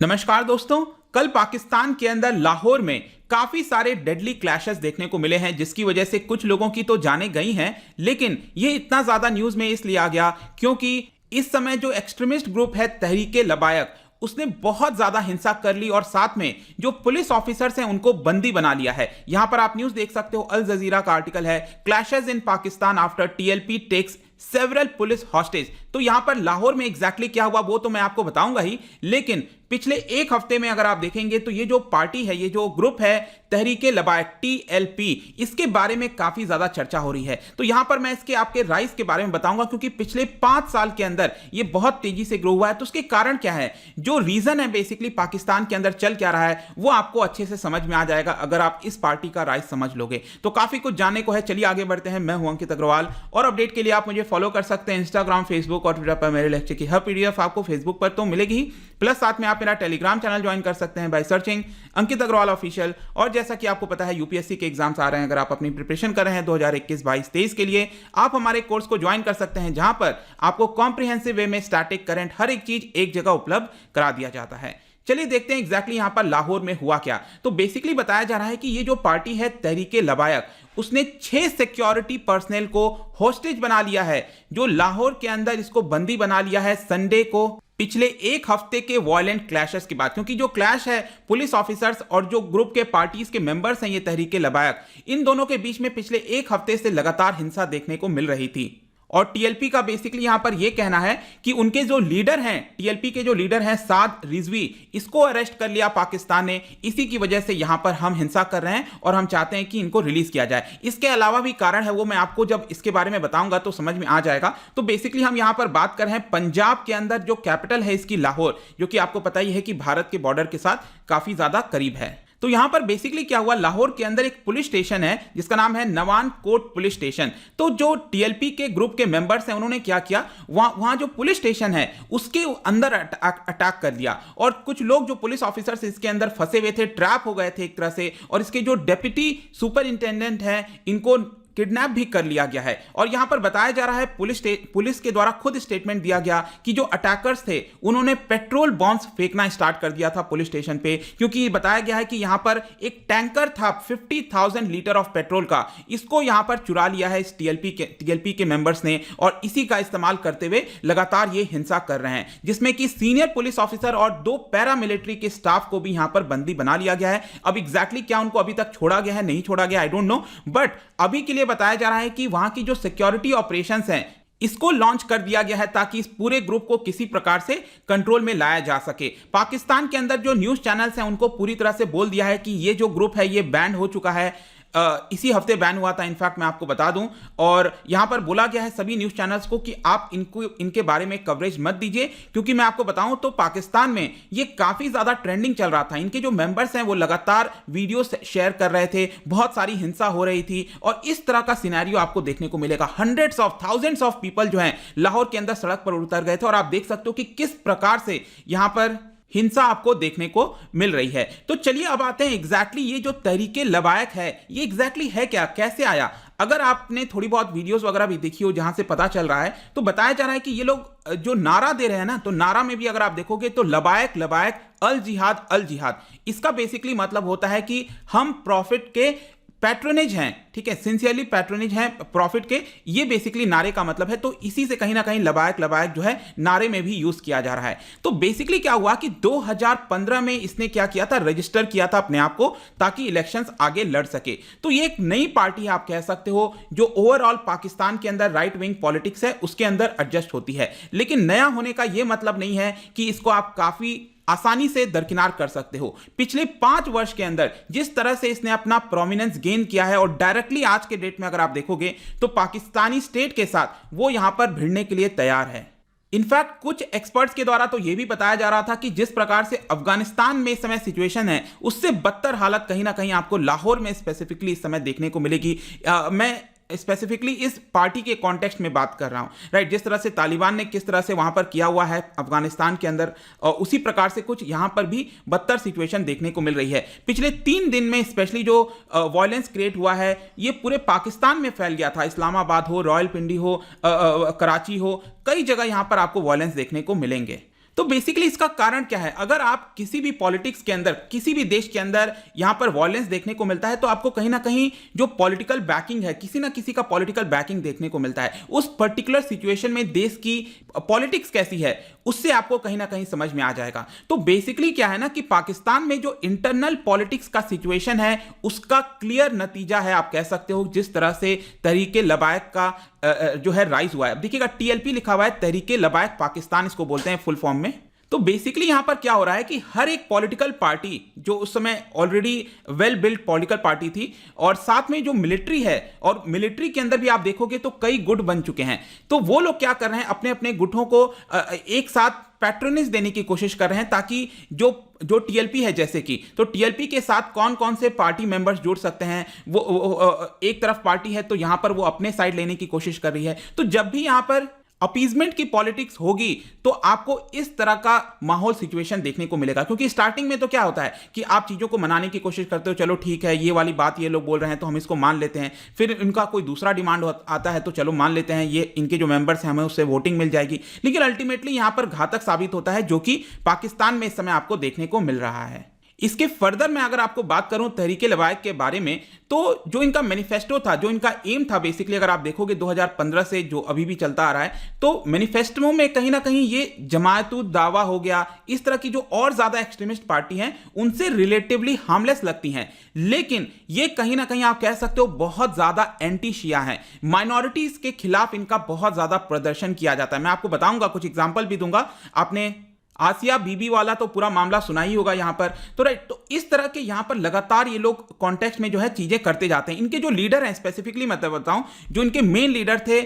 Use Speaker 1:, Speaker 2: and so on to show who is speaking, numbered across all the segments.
Speaker 1: नमस्कार दोस्तों। कल पाकिस्तान के अंदर लाहौर में काफी सारे डेडली क्लैशेस देखने को मिले हैं, जिसकी वजह से कुछ लोगों की तो जानें गई हैं, लेकिन ये इतना ज्यादा न्यूज में इसलिए आ गया क्योंकि इस समय जो एक्सट्रीमिस्ट ग्रुप है तहरीके लबायक, उसने बहुत ज्यादा हिंसा कर ली और साथ में जो पुलिस ऑफिसर्स हैं उनको बंदी बना लिया है। यहां पर आप न्यूज देख सकते हो, अल जजीरा का आर्टिकल है, clashes in Pakistan after TLP takes several police hostage. तो यहां पर लाहौर में एग्जैक्टली क्या हुआ वो तो मैं आपको बताऊंगा ही, लेकिन पिछले एक हफ्ते में अगर आप देखेंगे तो ये जो पार्टी है, ये जो ग्रुप है तहरीके लबायक टीएलपी, इसके बारे में काफी ज्यादा चर्चा हो रही है। तो यहां पर मैं इसके आपके राइज के बारे में बताऊंगा क्योंकि पिछले 5 साल के अंदर ये बहुत तेजी से ग्रो हुआ है। तो उसके कारण क्या है, जो रीजन है बेसिकली पाकिस्तान के अंदर चल क्या रहा है, वो आपको अच्छे से समझ में आ जाएगा अगर आप इस पार्टी का राइज समझ लोगे। तो काफी कुछ जानने को है, चलिए आगे बढ़ते हैं। मैं हूं अंकित अग्रवाल और अपडेट के लिए आप मुझे फॉलो कर सकते हैं इंस्टाग्राम, फेसबुक और ट्विटर पर। मेरे लेक्चर की हर पीडीएफ आपको फेसबुक पर तो मिलेगी ही, प्लस साथ में आप मेरा टेलीग्राम चैनल ज्वाइन कर सकते हैं by searching Ankit Agarwal official. और जैसा कि आपको पता है यूपीएससी के एग्जाम्स आ रहे हैं, अगर आप अपनी प्रिपरेशन कर रहे हैं 2021, 22, 23 के लिए, आप हमारे कोर्स को ज्वाइन कर सकते हैं जहां पर आपको कॉम्प्रिहेंसिव वे में स्टैटिक, करंट, हर एक चीज एक जगह उपलब्ध करा दिया जाता है। चलिए देखते हैं एग्जैक्टली यहां पर लाहौर में हुआ क्या। तो बेसिकली बताया जा रहा है कि ये जो पार्टी है तहरीके लबायक, उसने 6 सिक्योरिटी पर्सनल को होस्टेज बना लिया है, जो लाहौर के अंदर इसको बंदी बना लिया है संडे को, पिछले एक हफ्ते के वायलेंट क्लैशेस के बाद। क्योंकि जो क्लैश है पुलिस ऑफिसर्स और जो ग्रुप के पार्टीज के मेंबर्स हैं ये तहरीके लबायक, इन दोनों के बीच में पिछले एक हफ्ते से लगातार हिंसा देखने को मिल रही थी। और टीएलपी का बेसिकली यहां पर यह कहना है कि उनके जो लीडर हैं, टीएलपी के जो लीडर हैं साद रिजवी, इसको अरेस्ट कर लिया पाकिस्तान ने। इसी की वजह से यहां पर हम हिंसा कर रहे हैं और हम चाहते हैं कि इनको रिलीज किया जाए। इसके अलावा भी कारण है, वो मैं आपको जब इसके बारे में बताऊंगा तो समझ में आ जाएगा। तो बेसिकली हम यहां पर बात कर रहे हैं पंजाब के अंदर, जो कैपिटल है इसकी लाहौर, जो कि आपको पता ही है कि भारत के बॉर्डर के साथ काफी ज्यादा करीब है। तो यहां पर बेसिकली क्या हुआ, लाहौर के अंदर एक पुलिस स्टेशन है जिसका नाम है नवान कोट पुलिस स्टेशन। तो जो टीएलपी के ग्रुप के मेंबर्स हैं उन्होंने क्या किया, वहां जो पुलिस स्टेशन है उसके अंदर अटैक कर दिया और कुछ लोग जो पुलिस ऑफिसर्स इसके अंदर फंसे हुए थे, ट्रैप हो गए थे एक तरह से, और इसके जो डेप्यूटी सुपरिंटेंडेंट हैं इनको किडनैप भी कर लिया गया है। और यहां पर बताया जा रहा है, पुलिस के द्वारा खुद स्टेटमेंट दिया गया कि जो अटैकर्स थे उन्होंने पेट्रोल बॉम्ब्स फेंकना स्टार्ट कर दिया था पुलिस स्टेशन पे, क्योंकि बताया गया है कि यहां पर एक टैंकर था 50,000 लीटर ऑफ पेट्रोल का, इसको यहां पर चुरा लिया है इस टीएलपी के मेंबर्स ने, और इसी का इस्तेमाल करते हुए लगातार ये हिंसा कर रहे हैं, जिसमें कि सीनियर पुलिस ऑफिसर और 2 पैरामिलिट्री के स्टाफ को भी यहां पर बंदी बना लिया गया है। अब एग्जैक्टली क्या उनको अभी तक छोड़ा गया है, नहीं छोड़ा गया, आई डोंट नो, बट अभी के लिए बताया जा रहा है कि वहां की जो सिक्योरिटी ऑपरेशंस हैं इसको लॉन्च कर दिया गया है ताकि इस पूरे ग्रुप को किसी प्रकार से कंट्रोल में लाया जा सके। पाकिस्तान के अंदर जो न्यूज़ चैनल्स हैं उनको पूरी तरह से बोल दिया है कि ये जो ग्रुप है ये बैंड हो चुका है, इसी हफ्ते बैन हुआ था इनफैक्ट, मैं आपको बता दूं। और यहां पर बोला गया है सभी न्यूज़ चैनल्स को कि आप इनके बारे में कवरेज मत दीजिए, क्योंकि मैं आपको बताऊं तो पाकिस्तान में ये काफ़ी ज़्यादा ट्रेंडिंग चल रहा था। इनके जो मेंबर्स हैं वो लगातार वीडियो शेयर कर रहे थे, बहुत सारी हिंसा हो रही थी और इस तरह का सिनेरियो आपको देखने को मिलेगा। Hundreds of thousands of people जो हैं लाहौर के अंदर सड़क पर उतर गए थे और आप देख सकते हो कि किस प्रकार से यहां पर हिंसा आपको देखने को मिल रही है। तो चलिए अब आते हैं एग्जैक्टली ये जो तहरीके लबायक है ये एग्जैक्टली है क्या, कैसे आया। अगर आपने थोड़ी बहुत वीडियोस वगैरह भी देखी हो जहां से पता चल रहा है, तो बताया जा रहा है कि ये लोग जो नारा दे रहे हैं ना, तो नारा में भी अगर आप देखोगे तो लबायक लबायक अल जिहाद अल जिहाद, इसका बेसिकली मतलब होता है कि हम प्रॉफिट के पैट्रोनेज हैं, ठीक है, सिंसियरली पैट्रोनेज हैं प्रॉफिट के, ये बेसिकली नारे का मतलब है। तो इसी से कहीं ना कहीं लबायक लबायक जो है नारे में भी यूज किया जा रहा है। तो बेसिकली क्या हुआ कि 2015 में इसने क्या किया था, रजिस्टर किया था अपने आप को ताकि इलेक्शंस आगे लड़ सके। तो ये एक नई पार्टी है आप कह सकते हो, जो ओवरऑल पाकिस्तान के अंदर राइट विंग पॉलिटिक्स है उसके अंदर एडजस्ट होती है। लेकिन नया होने का यह मतलब नहीं है कि इसको आप काफी आसानी से दरकिनार कर सकते हो। पिछले 5 वर्ष के अंदर जिस तरह से इसने अपना प्रोमिनेंस गेन किया है और डायरेक्टली आज के डेट में अगर आप देखोगे तो पाकिस्तानी स्टेट के साथ वो यहां पर भिड़ने के लिए तैयार है। इनफैक्ट कुछ एक्सपर्ट्स के द्वारा तो यह भी बताया जा रहा था कि जिस प्रकार से अफगानिस्तान में इस समय सिचुएशन है उससे बदतर हालत कहीं ना कहीं आपको लाहौर में स्पेसिफिकली इस समय देखने को मिलेगी। मैं स्पेसिफिकली इस पार्टी के कॉन्टेक्स्ट में बात कर रहा हूं, राइट। जिस तरह से तालिबान ने किस तरह से वहां पर किया हुआ है अफगानिस्तान के अंदर, उसी प्रकार से कुछ यहां पर भी बदतर सिचुएशन देखने को मिल रही है। पिछले 3 दिन में स्पेशली जो वायलेंस क्रिएट हुआ है ये पूरे पाकिस्तान में फैल गया था। इस्लामाबाद हो, रावलपिंडी हो, कराची हो, कई जगह यहां पर आपको वायलेंस देखने को मिलेंगे। तो बेसिकली इसका कारण क्या है? अगर आप किसी भी पॉलिटिक्स के अंदर, किसी भी देश के अंदर यहां पर वॉयलेंस देखने को मिलता है, तो आपको कहीं ना कहीं जो पॉलिटिकल बैकिंग है, किसी ना किसी का पॉलिटिकल बैकिंग देखने को मिलता है। उस पर्टिकुलर सिचुएशन में देश की पॉलिटिक्स कैसी है, उससे आपको कहीं ना कहीं समझ में आ जाएगा। तो बेसिकली क्या है ना कि पाकिस्तान में जो इंटरनल पॉलिटिक्स का सिचुएशन है, उसका क्लियर नतीजा है, आप कह सकते हो, जिस तरह से तहरीके लबायक का जो है राइज हुआ है। अब देखिएगा, टीएलपी लिखा हुआ है, तहरीके लबायक पाकिस्तान इसको बोलते हैं फुल फॉर्म में। तो बेसिकली यहां पर क्या हो रहा है कि हर एक पॉलिटिकल पार्टी जो उस समय already well build political party थी, और साथ में जो मिलिट्री है, और मिलिट्री के अंदर भी आप देखोगे तो कई गुट बन चुके हैं, तो वो लोग क्या कर रहे हैं, अपने अपने गुटों को एक साथ पैट्रोनेज देने की कोशिश कर रहे हैं, ताकि जो टीएलपी है, जैसे कि, तो टीएलपी के साथ कौन कौन से पार्टी मेंबर्स जुड़ सकते हैं, वो एक तरफ पार्टी है तो यहां पर वो अपने साइड लेने की कोशिश कर रही है। तो जब भी यहां पर अपीजमेंट की पॉलिटिक्स होगी, तो आपको इस तरह का माहौल सिचुएशन देखने को मिलेगा। क्योंकि स्टार्टिंग में तो क्या होता है कि आप चीज़ों को मनाने की कोशिश करते हो, चलो ठीक है, ये वाली बात ये लोग बोल रहे हैं तो हम इसको मान लेते हैं, फिर इनका कोई दूसरा डिमांड आता है तो चलो मान लेते हैं, ये इनके जो मेंबर्स हैं हमें उससे वोटिंग मिल जाएगी। लेकिन अल्टीमेटली यहां पर घातक साबित होता है, जो कि पाकिस्तान में इस समय आपको देखने को मिल रहा है। इसके फर्दर मैं अगर आपको बात करूं तहरीके लबायक के बारे में, तो जो इनका मैनिफेस्टो था, जो इनका एम था, बेसिकली अगर आप देखोगे 2015 से जो अभी भी चलता आ रहा है, तो मैनिफेस्टो में कहीं ना कहीं ये जमायतुद दावा हो गया, इस तरह की जो और ज्यादा एक्सट्रीमिस्ट पार्टी हैं, उनसे रिलेटिवली हार्मलेस लगती हैं, लेकिन ये कहीं ना कहीं आप कह सकते हो बहुत ज्यादा एंटी शिया है। माइनॉरिटीज के खिलाफ इनका बहुत ज्यादा प्रदर्शन किया जाता है। मैं आपको बताऊंगा, कुछ एग्जाम्पल भी दूंगा। आपने आसिया बीबी वाला तो पूरा मामला सुना ही होगा यहां पर, तो राइट, तो इस तरह के यहां पर लगातार ये लोग कॉन्टेक्स्ट में जो है चीजें करते जाते हैं। इनके जो लीडर हैं, स्पेसिफिकली मैं बताऊं, जो इनके मेन लीडर थे,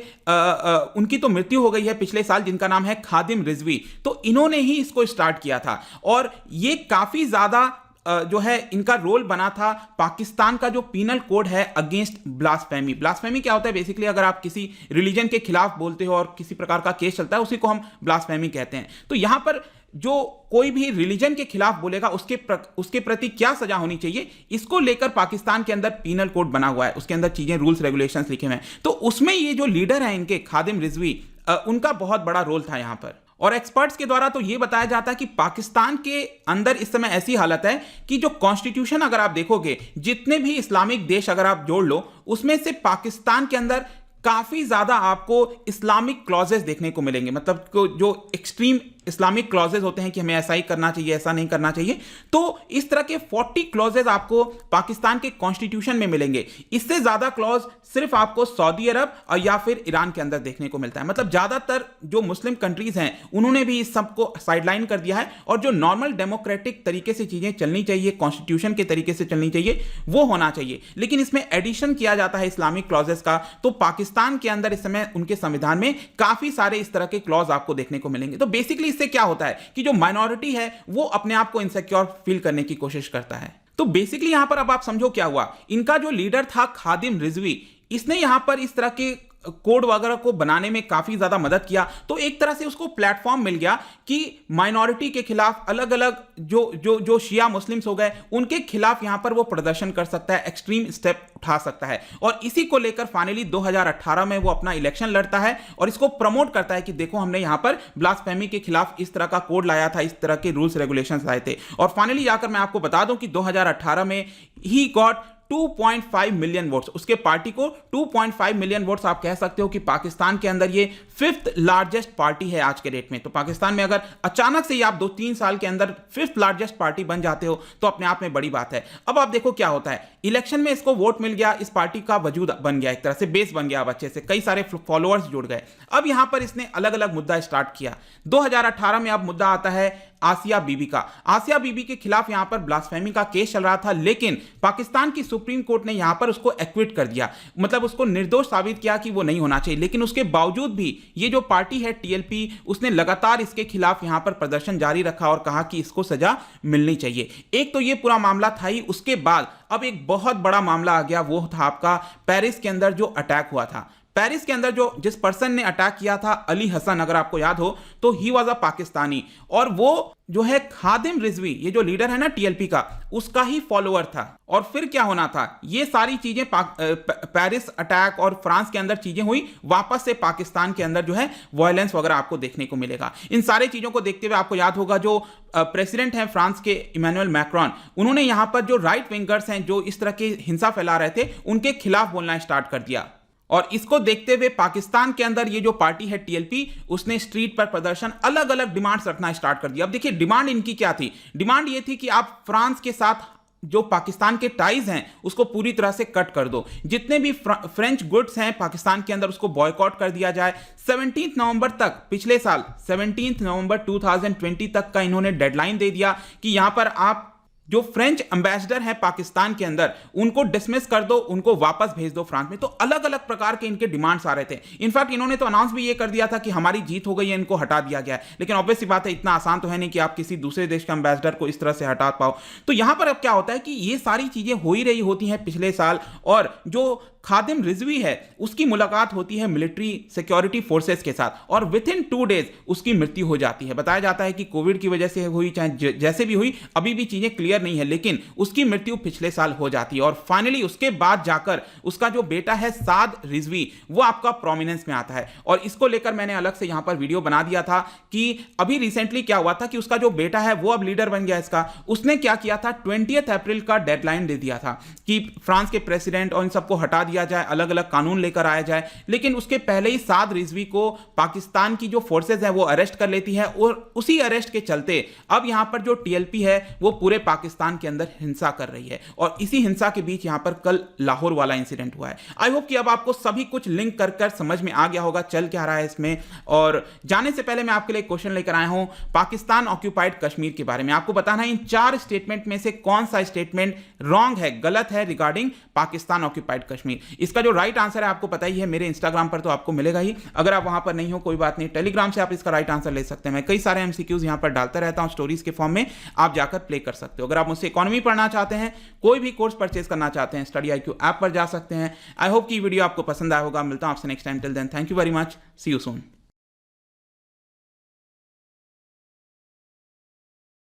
Speaker 1: उनकी तो मृत्यु हो गई है पिछले साल, जिनका नाम है खादिम रिजवी। तो इन्होंने ही इसको स्टार्ट किया था, और ये काफी ज्यादा जो है इनका रोल बना था पाकिस्तान का जो पीनल कोड है अगेंस्ट ब्लास्फेमी। ब्लास्फेमी क्या होता है? बेसिकली अगर आप किसी रिलीजन के खिलाफ बोलते हो और किसी प्रकार का केस चलता है, उसी को हम ब्लास्फेमी कहते हैं। तो यहां पर जो कोई भी रिलीजन के खिलाफ बोलेगा, उसके प्रति क्या सजा होनी चाहिए, इसको लेकर पाकिस्तान के अंदर पीनल कोड बना हुआ है, उसके अंदर चीजें, रूल्स रेगुलेशंस लिखे हुए हैं। तो उसमें ये जो लीडर हैं इनके, खादिम रिजवी, उनका बहुत बड़ा रोल था यहां पर। और एक्सपर्ट्स के द्वारा तो यह बताया जाता है कि पाकिस्तान के अंदर इस समय ऐसी हालत है कि जो कॉन्स्टिट्यूशन अगर आप देखोगे, जितने भी इस्लामिक देश अगर आप जोड़ लो, उसमें से पाकिस्तान के अंदर काफी ज्यादा आपको इस्लामिक क्लॉजेस देखने को मिलेंगे। मतलब जो एक्सट्रीम इस्लामिक क्लॉजेज होते हैं कि हमें ऐसा ही करना चाहिए, ऐसा नहीं करना चाहिए, तो इस तरह के 40 क्लॉजेज आपको पाकिस्तान के कॉन्स्टिट्यूशन में मिलेंगे। इससे ज्यादा क्लॉज सिर्फ आपको सऊदी अरब और या फिर ईरान के अंदर देखने को मिलता है। मतलब ज्यादातर जो मुस्लिम कंट्रीज हैं, उन्होंने भी इस सबको साइडलाइन कर दिया है, और जो नॉर्मल डेमोक्रेटिक तरीके से चीजें चलनी चाहिए, कॉन्स्टिट्यूशन के तरीके से चलनी चाहिए, वो होना चाहिए। लेकिन इसमें एडिशन किया जाता है इस्लामिक क्लॉजेस का। तो पाकिस्तान के अंदर इस समय उनके संविधान में काफी सारे इस तरह के क्लॉज आपको देखने को मिलेंगे। तो बेसिकली इससे क्या होता है कि जो माइनॉरिटी है वो अपने आप को इनसिक्योर फील करने की कोशिश करता है। तो बेसिकली यहां पर अब आप समझो क्या हुआ। इनका जो लीडर था खादिम रिजवी, इसने यहां पर इस तरह के कोड वगैरह को बनाने में काफी ज्यादा मदद किया। तो एक तरह से उसको प्लेटफॉर्म मिल गया कि माइनॉरिटी के खिलाफ अलग अलग जो शिया मुस्लिम्स हो गए, उनके खिलाफ यहां पर वो प्रदर्शन कर सकता है, एक्सट्रीम स्टेप उठा सकता है। और इसी को लेकर फाइनली 2018 में वो अपना इलेक्शन लड़ता है और इसको प्रमोट करता है कि देखो हमने यहां पर ब्लास्फेमी के खिलाफ इस तरह का कोड लाया था, इस तरह के रूल्स रेगुलेशंस लाए थे। और फाइनली जाकर मैं आपको बता दूं कि 2018 में ही गॉट 2.5 मिलियन वोट्स। उसके पार्टी को 2.5 मिलियन वोट्स, आप कह सकते हो कि पाकिस्तान के अंदर ये 5th लार्जेस्ट पार्टी है आज के डेट में। तो पाकिस्तान में अगर अचानक से आप 2-3 साल के अंदर 5th लार्जेस्ट पार्टी बन जाते हो तो अपने आप में बड़ी बात है। अब आप देखो क्या होता है, इलेक्शन में इसको वोट मिल गया, इस पार्टी का वजूद बन गया, एक तरह से बेस बन गया, अब अच्छे से कई सारे फॉलोअर्स जुड़ गए। अब यहां पर इसने अलग अलग मुद्दा स्टार्ट किया। 2018 में अब मुद्दा आता है आसिया बीबी का। आसिया बीबी के खिलाफ यहां पर ब्लास्फेमी का केस चल रहा था, लेकिन पाकिस्तान की सुप्रीम कोर्ट ने यहां पर उसको एक्विट कर दिया, मतलब उसको निर्दोष साबित किया कि वो नहीं होना चाहिए। लेकिन उसके बावजूद भी ये जो पार्टी है टीएलपी, उसने लगातार इसके खिलाफ यहां पर प्रदर्शन जारी रखा और कहा कि इसको सजा मिलनी चाहिए। एक तो ये पूरा मामला था ही, उसके बाद अब एक बहुत बड़ा मामला आ गया, वो था आपका पेरिस के अंदर जो अटैक हुआ था। पेरिस के अंदर जो जिस पर्सन ने अटैक किया था, अली हसन, अगर आपको याद हो, तो ही वॉज अ पाकिस्तानी, और वो जो है खादिम रिजवी, ये जो लीडर है ना टीएलपी का, उसका ही फॉलोअर था। और फिर क्या होना था, ये सारी चीजें पेरिस अटैक और फ्रांस के अंदर चीजें हुई, वापस से पाकिस्तान के अंदर जो है वायलेंस वगैरह आपको देखने को मिलेगा। इन सारी चीजों को देखते हुए आपको याद होगा जो प्रेसिडेंट हैं फ्रांस के इमैनुअल मैक्रोन, उन्होंने यहां पर जो राइट विंगर्स हैं जो इस तरह की हिंसा फैला रहे थे, उनके खिलाफ बोलना स्टार्ट कर दिया। और इसको देखते हुए पाकिस्तान के अंदर ये जो पार्टी है टीएलपी, उसने स्ट्रीट पर प्रदर्शन, अलग अलग डिमांड्स रखना स्टार्ट कर दिया। अब देखिए डिमांड इनकी क्या थी, डिमांड ये थी कि आप फ्रांस के साथ जो पाकिस्तान के टाइज हैं उसको पूरी तरह से कट कर दो, जितने भी फ्रेंच गुड्स हैं पाकिस्तान के अंदर उसको बॉयकॉट कर दिया जाए। 17 नवंबर तक, पिछले साल 17 नवंबर 2020 तक का इन्होंने डेडलाइन दे दिया कि यहां पर आप जो फ्रेंच एम्बेसडर हैं पाकिस्तान के अंदर, उनको डिसमिस कर दो, उनको वापस भेज दो फ्रांस में। तो अलग अलग प्रकार के इनके डिमांड्स आ रहे थे। इनफैक्ट इन्होंने तो अनाउंस भी ये कर दिया था कि हमारी जीत हो गई है, इनको हटा दिया गया है। लेकिन ऑब्वियस सी बात है, इतना आसान तो है नहीं कि आप किसी दूसरे देश के एम्बेसडर को इस तरह से हटा पाओ। तो यहां पर अब क्या होता है कि ये सारी चीजें हो ही रही होती हैं पिछले साल, और जो खादिम रिजवी है उसकी मुलाकात होती है मिलिट्री सिक्योरिटी फोर्सेस के साथ, और विद इन 2 डेज उसकी मृत्यु हो जाती है। बताया जाता है कि कोविड की वजह से हुई, चाहे जैसे भी हुई, अभी भी चीजें क्लियर नहीं है, लेकिन उसकी मृत्यु पिछले साल हो जाती है। और फाइनली उसके बाद जाकर उसका जो बेटा है साद रिजवी, वो आपका प्रोमिनेंस में आता है। और इसको लेकर मैंने अलग से यहां पर वीडियो बना दिया था कि अभी रिसेंटली क्या हुआ था कि उसका जो बेटा है वो अब लीडर बन गया इसका। उसने क्या किया था, 20 अप्रैल का डेडलाइन दे दिया था कि फ्रांस के प्रेसिडेंट और इन सबको हटा दिया जाए, अलग अलग कानून लेकर आया जाए। लेकिन उसके पहले ही साद रिजवी को पाकिस्तान की जो फोर्सेज हैं वो अरेस्ट कर लेती है, और उसी अरेस्ट के चलते अब यहां पर जो टीएलपी है वो पूरे पाकिस्तान के अंदर हिंसा कर रही है। और इसी हिंसा के बीच यहां पर कल लाहौर वाला इंसिडेंट हुआ है। आई होप कि अब आपको सभी कुछ लिंक कर समझ में आ गया होगा चल क्या रहा है इसमें। और जाने से पहले मैं आपके लिए क्वेश्चन लेकर आया हूं पाकिस्तान ऑक्यूपाइड कश्मीर के बारे में। आपको बताना है इन 4 स्टेटमेंट में से कौन सा स्टेटमेंट रॉन्ग है, गलत है रिगार्डिंग पाकिस्तान ऑक्यूपाइड कश्मीर। इसका जो राइट आंसर है आपको पता ही है, मेरे इंस्टाग्राम पर तो आपको मिलेगा ही। अगर आप वहां पर नहीं हो कोई बात नहीं, टेलीग्राम से आप इसका राइट आंसर ले सकते हैं। मैं कई सारे एमसीक्यूज यहां पर डालता रहता हूं स्टोरीज के फॉर्म में, आप जाकर प्ले कर सकते हो। अगर आप मुझसे इकोनॉमी पढ़ना चाहते हैं, कोई भी कोर्स परचेज करना चाहते हैं, स्टडी IQ ऐप पर जा सकते हैं। आई होप कि वीडियो आपको पसंद आया होगा। मिलता हूं आपसे next time. Till then thank you very much, see you soon.